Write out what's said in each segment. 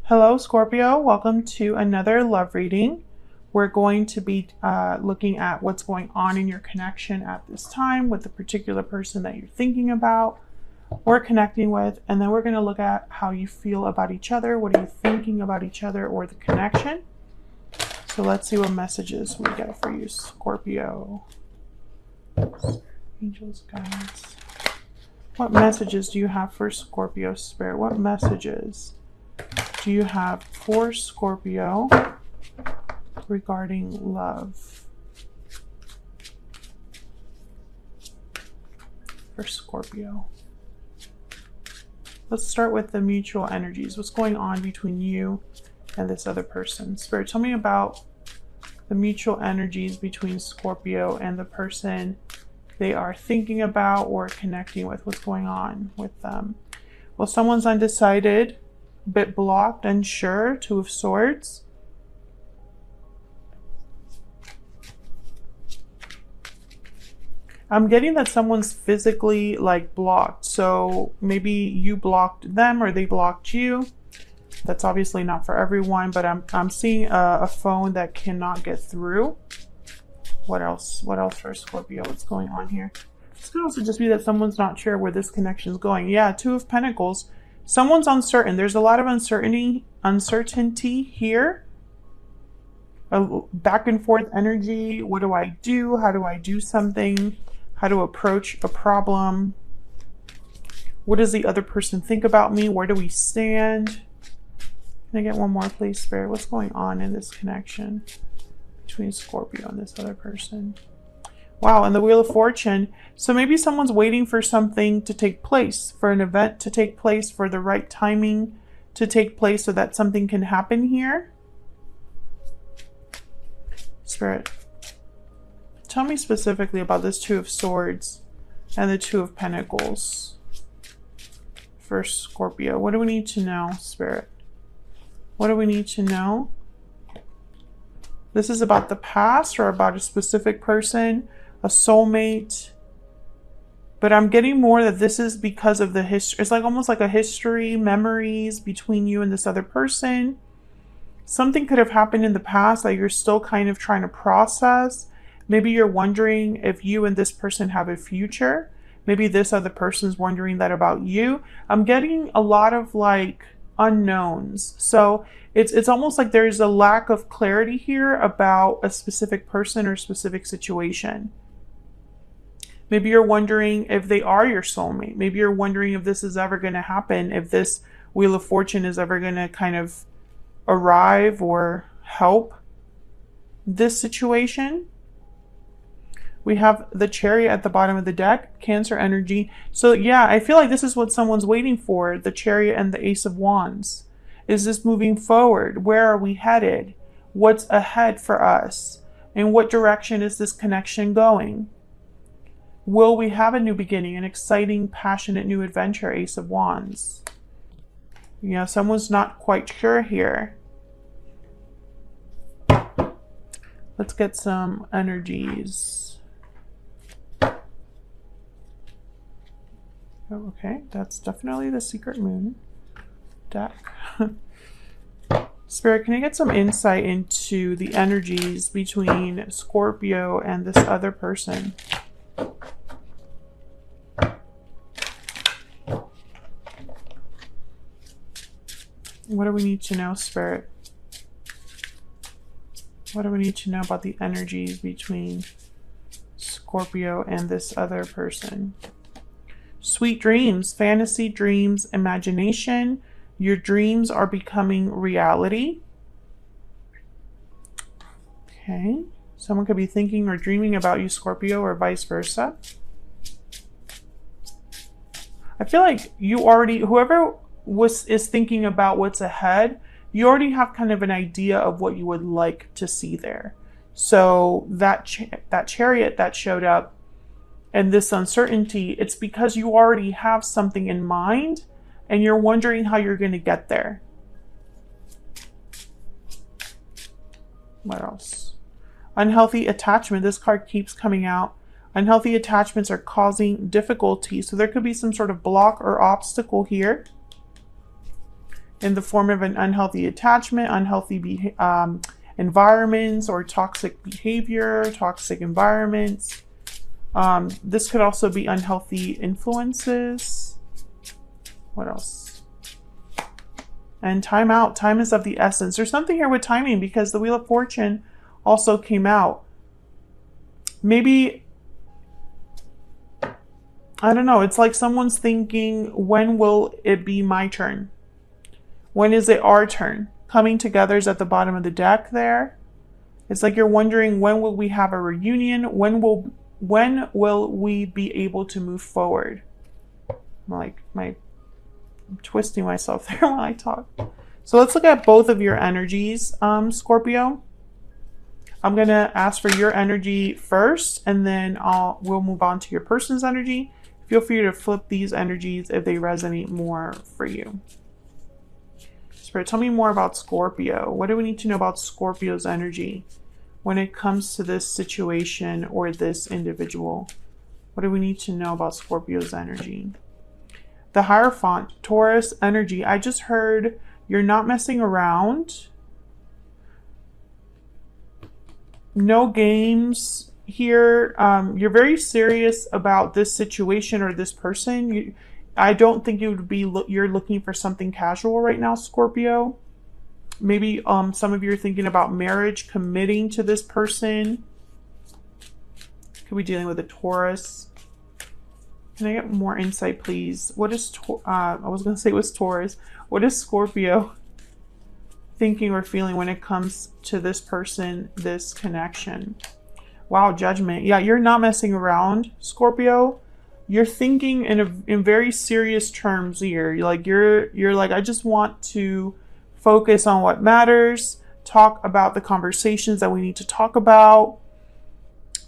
Hello, Scorpio. Welcome to another love reading. We're going to be looking at what's going on in your connection at this time with the particular person that you're thinking about or connecting with. And then we're going to look at how you feel about each other. What are you thinking about each other or the connection? So let's see what messages we get for you, Scorpio. Angels, guides. What messages do you have for Scorpio, Spirit? What messages do you have for Scorpio regarding love? For Scorpio. Let's start with the mutual energies. What's going on between you and this other person? Spirit, tell me about the mutual energies between Scorpio and the person they are thinking about or connecting with. What's going on with them? Well, someone's undecided, a bit blocked, unsure, Two of Swords. I'm getting that someone's physically blocked. So maybe you blocked them or they blocked you. That's obviously not for everyone, but I'm seeing a phone that cannot get through. What else? What else for Scorpio? What's going on here? This could also just be that someone's not sure where this connection is going. Yeah, Two of Pentacles. Someone's uncertain. There's a lot of uncertainty here. A back and forth energy. What do I do? How do I do something? How to approach a problem? What does the other person think about me? Where do we stand? Can I get one more, please, Spirit? What's going on in this connection between Scorpio and this other person? Wow, and the Wheel of Fortune. So maybe someone's waiting for something to take place, for an event to take place, for the right timing to take place so that something can happen here. Spirit, tell me specifically about this Two of Swords and the Two of Pentacles for Scorpio. What do we need to know, Spirit? What do we need to know? This is about the past or about a specific person, a soulmate. But I'm getting more that this is because of the history. It's almost like a history, memories between you and this other person. Something could have happened in the past that you're still kind of trying to process. Maybe you're wondering if you and this person have a future. Maybe this other person's wondering that about you. I'm getting a lot of unknowns. So it's almost like there's a lack of clarity here about a specific person or specific situation. Maybe you're wondering if they are your soulmate. Maybe you're wondering if this is ever going to happen, if this Wheel of Fortune is ever going to kind of arrive or help this situation. We have the Chariot at the bottom of the deck, Cancer energy. So yeah, I feel like this is what someone's waiting for, the Chariot and the Ace of Wands. Is this moving forward? Where are we headed? What's ahead for us? In what direction is this connection going? Will we have a new beginning, an exciting, passionate new adventure, Ace of Wands? You know, someone's not quite sure here. Let's get some energies. Okay, that's definitely the Secret Moon deck. Spirit, can I get some insight into the energies between Scorpio and this other person? What do we need to know, Spirit? What do we need to know about the energies between Scorpio and this other person? Sweet dreams, fantasy dreams, imagination. Your dreams are becoming reality. Okay. Someone could be thinking or dreaming about you, Scorpio, or vice versa. I feel like you already, whoever is thinking about what's ahead, you already have kind of an idea of what you would like to see there. So that Chariot that showed up and this uncertainty, it's because you already have something in mind and you're wondering how you're going to get there. What else? Unhealthy attachment. This card keeps coming out. Unhealthy attachments are causing difficulty. So there could be some sort of block or obstacle here. in the form of an unhealthy attachment, unhealthy environments, or toxic behavior, toxic environments. This could also be unhealthy influences. What else? And time out. Time is of the essence. There's something here with timing because the Wheel of Fortune also came out. Maybe, I don't know. It's like someone's thinking, when will it be my turn? When is it our turn? Coming together is at the bottom of the deck there. It's like you're wondering, when will we have a reunion? When will we be able to move forward? I'm twisting myself there when I talk. So let's look at both of your energies, Scorpio. I'm going to ask for your energy first, and then we'll move on to your person's energy. Feel free to flip these energies if they resonate more for you. Spirit, tell me more about Scorpio. What do we need to know about Scorpio's energy when it comes to this situation or this individual? What do we need to know about Scorpio's energy? The Hierophant, Taurus energy. I just heard you're not messing around. No games here. You're very serious about this situation or this person. I don't think it would be you're looking for something casual right now, Scorpio. Maybe some of you are thinking about marriage, committing to this person. Could be dealing with a Taurus. Can I get more insight, please? What is I was going to say it was Taurus. What is Scorpio thinking or feeling when it comes to this person, this connection? Wow, Judgment. Yeah, you're not messing around, Scorpio. You're thinking in very serious terms here. You're like, I just want to focus on what matters, talk about the conversations that we need to talk about.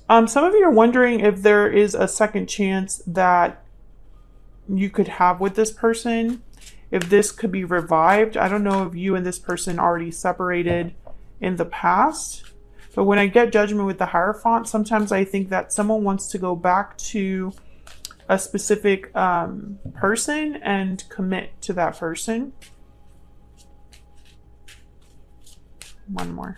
Some of you are wondering if there is a second chance that you could have with this person, if this could be revived. I don't know if you and this person already separated in the past, but when I get Judgment with the Hierophant, sometimes I think that someone wants to go back to a specific person and commit to that person. One more.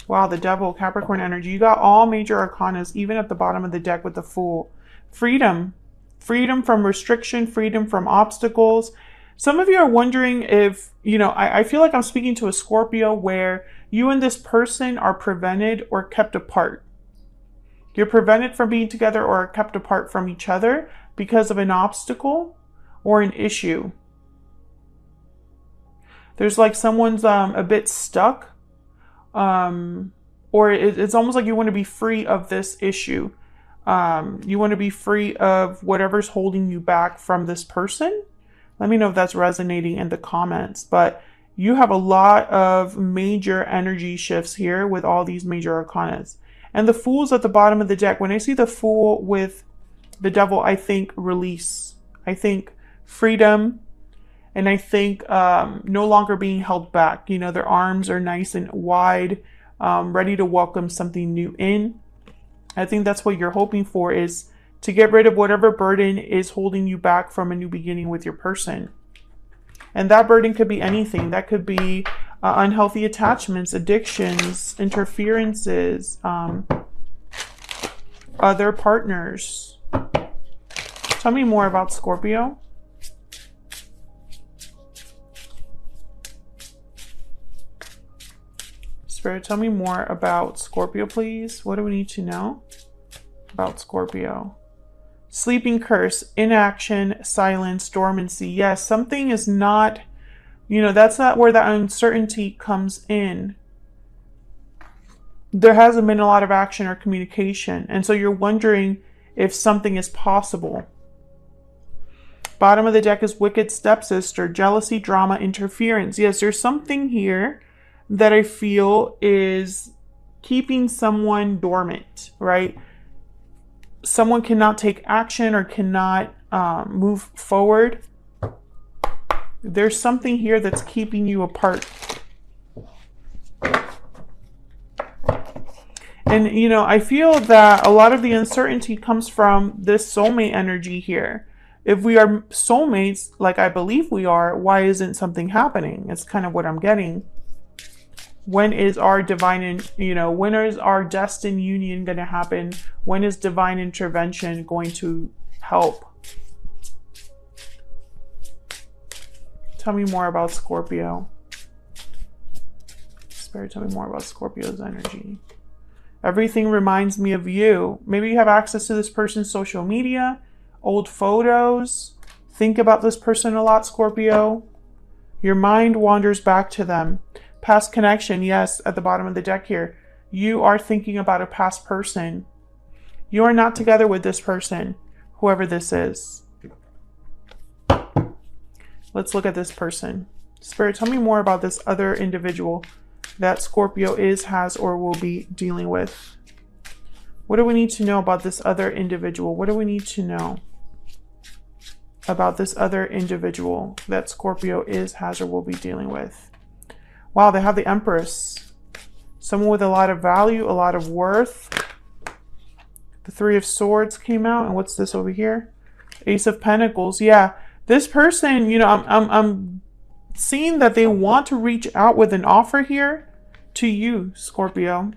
Wow, the Devil, Capricorn energy. You got all major arcanas, even at the bottom of the deck with the Fool. Freedom. Freedom from restriction, freedom from obstacles. Some of you are wondering if, I feel like I'm speaking to a Scorpio where you and this person are prevented or kept apart. You're prevented from being together or kept apart from each other because of an obstacle or an issue. There's like someone's a bit stuck. Or it's almost like you want to be free of this issue. You want to be free of whatever's holding you back from this person. Let me know if that's resonating in the comments. But you have a lot of major energy shifts here with all these major arcanas. And the Fool's at the bottom of the deck. When I see the Fool with the Devil, I think release. I think freedom. And I think no longer being held back. Their arms are nice and wide, ready to welcome something new in. I think that's what you're hoping for, is to get rid of whatever burden is holding you back from a new beginning with your person. And that burden could be anything. That could be unhealthy attachments, addictions, interferences, other partners. Tell me more about Scorpio. Spirit, tell me more about Scorpio, please. What do we need to know about Scorpio? Sleeping curse, inaction, silence, dormancy. Yes, something is not, that's not where the uncertainty comes in. There hasn't been a lot of action or communication. And so you're wondering if something is possible. Bottom of the deck is wicked stepsister, jealousy, drama, interference. Yes, there's something here that I feel is keeping someone dormant, right? Someone cannot take action or cannot move forward. There's something here that's keeping you apart. And, I feel that a lot of the uncertainty comes from this soulmate energy here. if we are soulmates, like I believe we are, why isn't something happening? It's kind of what I'm getting. When is our divine, when is our destined union going to happen? When is divine intervention going to help? Tell me more about Scorpio. Spirit, tell me more about Scorpio's energy. Everything reminds me of you. Maybe you have access to this person's social media, old photos. Think about this person a lot, Scorpio. Your mind wanders back to them. Past connection, yes, at the bottom of the deck here. You are thinking about a past person. You are not together with this person, whoever this is. Let's look at this person. Spirit, tell me more about this other individual that Scorpio is, has, or will be dealing with. What do we need to know about this other individual? What do we need to know about this other individual that Scorpio is, has, or will be dealing with? Wow, they have the Empress. Someone with a lot of value, a lot of worth. The Three of Swords came out. And what's this over here? Ace of Pentacles. Yeah, this person, I'm seeing that they want to reach out with an offer here to you, Scorpio.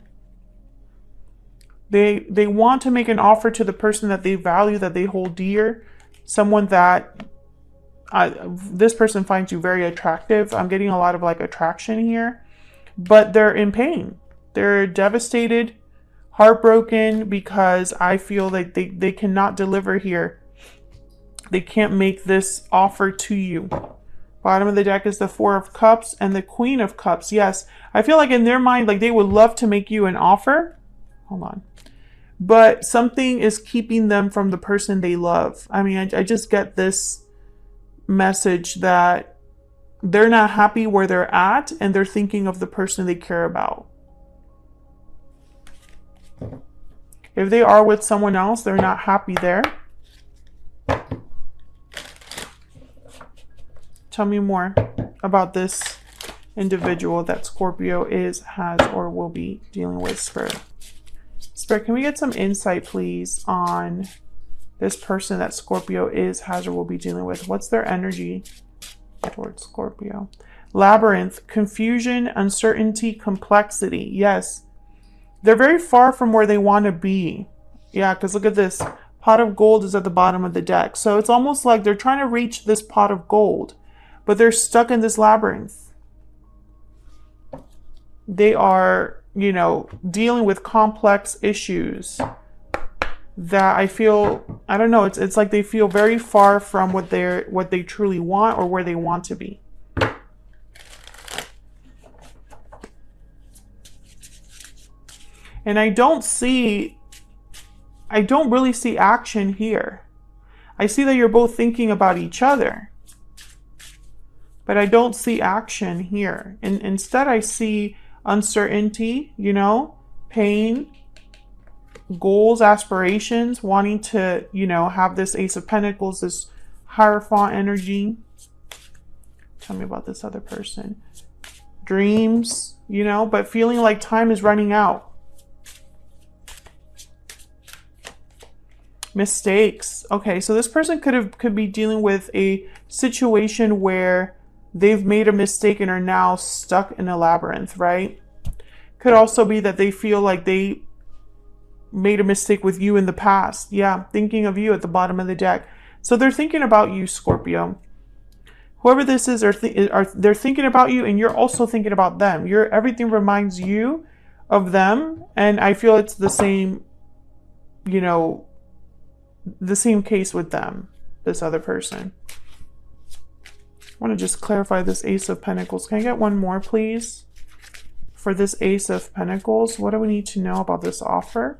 They want to make an offer to the person that they value, that they hold dear. Someone that this person finds you very attractive. I'm getting a lot of like attraction here, but they're in pain. They're devastated, heartbroken, because I feel like they cannot deliver here. They can't make this offer to you. Bottom of the deck is the Four of Cups and the Queen of Cups. Yes, I feel like in their mind, like they would love to make you an offer. Hold on. But something is keeping them from the person they love. I mean, I just get this message that they're not happy where they're at and they're thinking of the person they care about. If they are with someone else, they're not happy there. Tell me more about this individual that Scorpio is, has, or will be dealing with, Spirit. Spirit, can we get some insight, please, on this person that Scorpio is, has, or will be dealing with? What's their energy towards Scorpio? Labyrinth, confusion, uncertainty, complexity. Yes, they're very far from where they want to be. Yeah, because look at this. Pot of gold is at the bottom of the deck. So it's almost like they're trying to reach this pot of gold, but they're stuck in this labyrinth. They are, dealing with complex issues that I feel, I don't know, it's like they feel very far from what they truly want or where they want to be. And I don't really see action here. I see that you're both thinking about each other, but I don't see action here. And instead I see uncertainty, pain, goals, aspirations, wanting to, have this Ace of Pentacles, this Hierophant energy. Tell me about this other person. Dreams, but feeling like time is running out. Mistakes. Okay, so this person could be dealing with a situation where they've made a mistake and are now stuck in a labyrinth, right? Could also be that they feel like they made a mistake with you in the past. Yeah, thinking of you at the bottom of the deck. So they're thinking about you, Scorpio. Whoever this is, they're thinking about you, and you're also thinking about them. Everything reminds you of them, and I feel it's the same, the same case with them, this other person. I want to just clarify this Ace of Pentacles. Can I get one more, please? For this Ace of Pentacles, what do we need to know about this offer?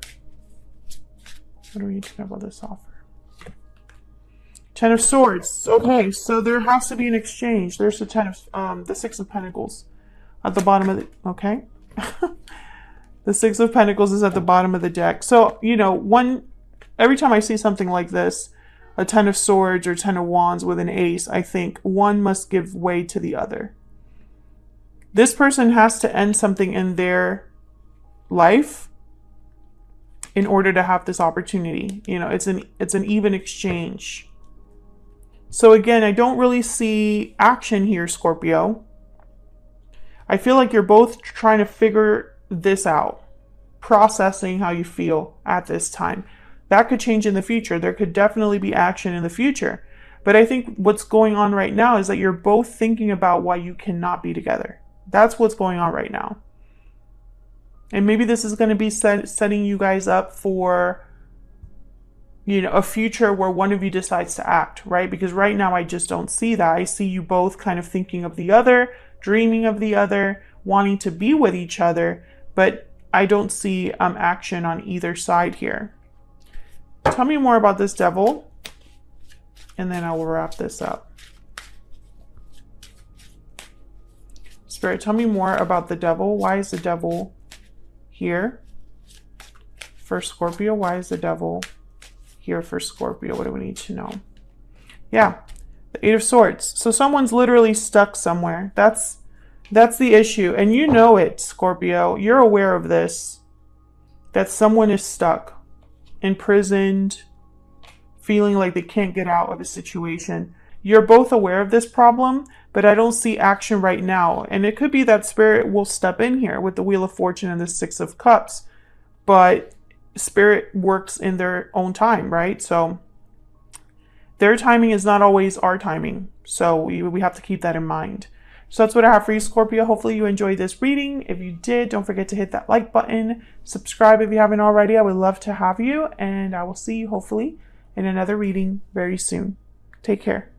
What do we need to know about this offer? Ten of Swords. Okay, so there has to be an exchange. There's the Six of Pentacles at the bottom of the, okay. The Six of Pentacles is at the bottom of the deck. So, every time I see something like this, a Ten of Swords or Ten of Wands with an Ace, I think one must give way to the other. This person has to end something in their life in order to have this opportunity. It's an even exchange. So again, I don't really see action here, Scorpio. I feel like you're both trying to figure this out, processing how you feel at this time. That could change in the future. There could definitely be action in the future. But I think what's going on right now is that you're both thinking about why you cannot be together. That's what's going on right now. And maybe this is going to be setting you guys up for, you know, a future where one of you decides to act, right? Because right now I just don't see that. I see you both kind of thinking of the other, dreaming of the other, wanting to be with each other, but I don't see action on either side here. Tell me more about this devil, and then I will wrap this up. Spirit, tell me more about the devil. Why is the devil here for Scorpio? Why is the devil here for Scorpio? What do we need to know? Yeah, the Eight of Swords. So someone's literally stuck somewhere. That's the issue. And you know it, Scorpio. You're aware of this. That someone is stuck, imprisoned, feeling like they can't get out of a situation. You're both aware of this problem, but I don't see action right now. And it could be that Spirit will step in here with the Wheel of Fortune and the Six of Cups. But Spirit works in their own time, right? So their timing is not always our timing. So we have to keep that in mind. So that's what I have for you, Scorpio. Hopefully you enjoyed this reading. If you did, don't forget to hit that like button. Subscribe if you haven't already. I would love to have you. And I will see you hopefully in another reading very soon. Take care.